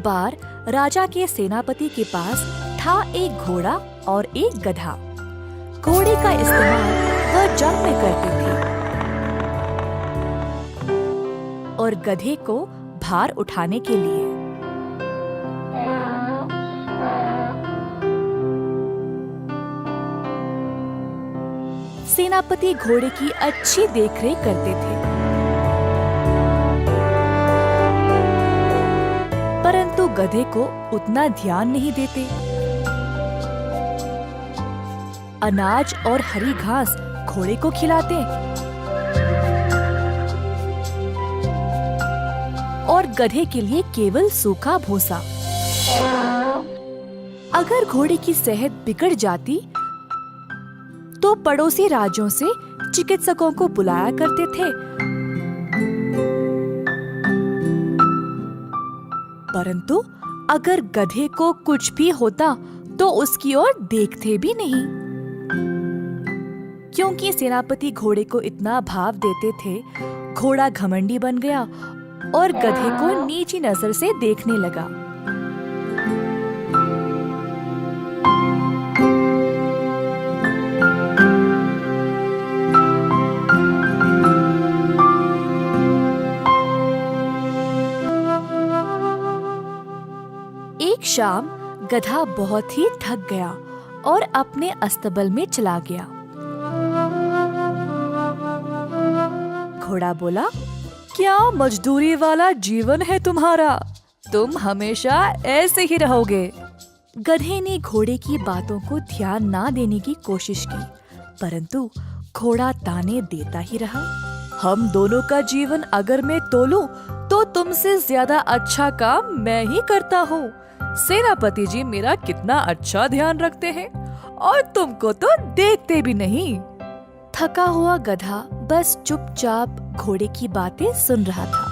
बार राजा के सेनापति के पास था एक घोड़ा और एक गधा। घोड़े का इस्तेमाल वह जंग में करते थे और गधे को भार उठाने के लिए। सेनापति घोड़े की अच्छी देखरेख करते थे, परंतु गधे को उतना ध्यान नहीं देते। अनाज और हरी घास घोड़े को खिलाते और गधे के लिए केवल सूखा भूसा। अगर घोड़े की सेहत बिगड़ जाती तो पड़ोसी राज्यों से चिकित्सकों को बुलाया करते थे, परंतु अगर गधे को कुछ भी होता तो उसकी ओर देखते भी नहीं, क्योंकि सेनापति घोड़े को इतना भाव देते थे। घोड़ा घमंडी बन गया और गधे को नीची नजर से देखने लगा। एक शाम गधा बहुत ही थक गया और अपने अस्तबल में चला गया। घोड़ा बोला, क्या मजदूरी वाला जीवन है तुम्हारा? तुम हमेशा ऐसे ही रहोगे। गधे ने घोड़े की बातों को ध्यान ना देने की कोशिश की, परंतु घोड़ा ताने देता ही रहा। हम दोनों का जीवन अगर मैं तोलूं तो तुमसे ज्यादा अच्छा काम मैं ही करता हूँ। सेनापति जी मेरा कितना अच्छा ध्यान रखते हैं और तुमको तो देखते भी नहीं। थका हुआ गधा बस चुपचाप घोड़े की बातें सुन रहा था।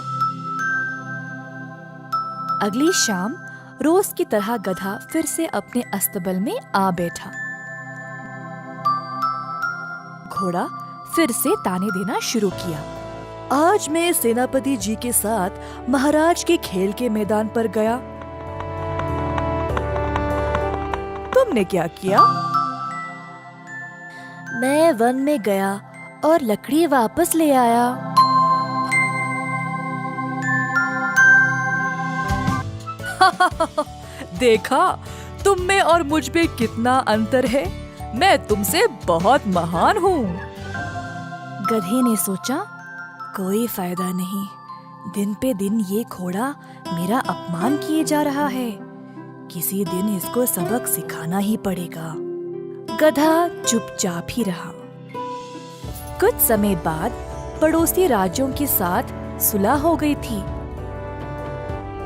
अगली शाम रोज की तरह गधा फिर से अपने अस्तबल में आ बैठा। घोड़ा फिर से ताने देना शुरू किया। आज मैं सेनापति जी के साथ महाराज के खेल के मैदान पर गया। तुमने क्या किया? मैं वन में गया और लकड़ी वापस ले आया। देखा, तुम में और मुझ में कितना अंतर है। मैं तुमसे बहुत महान हूँ। गधे ने सोचा, कोई फायदा नहीं। दिन पे दिन ये घोड़ा मेरा अपमान किए जा रहा है। किसी दिन इसको सबक सिखाना ही पड़ेगा। गधा चुपचाप ही रहा। कुछ समय बाद पड़ोसी राज्यों के साथ सुलह हो गई थी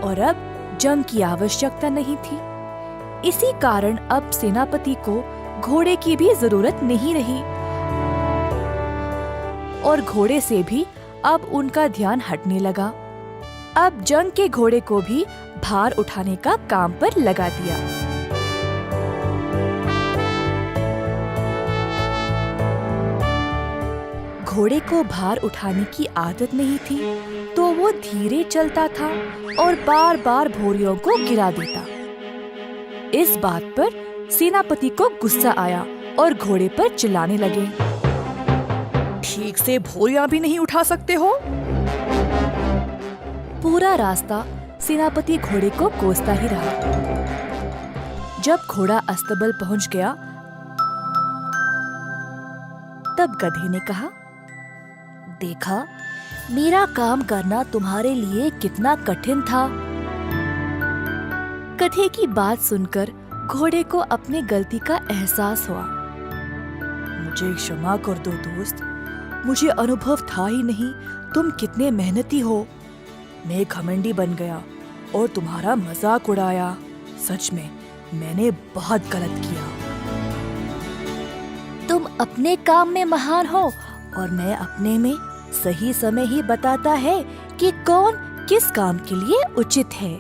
और अब जंग की आवश्यकता नहीं थी। इसी कारण अब सेनापति को घोड़े की भी जरूरत नहीं रही और घोड़े से भी अब उनका ध्यान हटने लगा। अब जंग के घोड़े को भी भार उठाने का काम पर लगा दिया। घोड़े को भार उठाने की आदत नहीं थी, तो वो धीरे चलता था और बार बार भोरियों को गिरा देता। इस बात पर सेनापति को गुस्सा आया और घोड़े पर चिल्लाने लगे, ठीक से भोरियां भी नहीं उठा सकते हो? पूरा रास्ता सेनापति घोड़े को कोसता ही रहा। जब घोड़ा अस्तबल पहुंच गया, तब गधे ने कहा, देखा, मेरा काम करना तुम्हारे लिए कितना कठिन था। गधे की बात सुनकर घोड़े को अपनी गलती का एहसास हुआ। मुझे क्षमा कर दो दोस्त, मुझे अनुभव था ही नहीं तुम कितने मेहनती हो। मैं घमंडी बन गया और तुम्हारा मजाक उड़ाया। सच में मैंने बहुत गलत किया। तुम अपने काम में महान हो और मैं अपने में। सही समय ही बताता है कि कौन किस काम के लिए उचित है।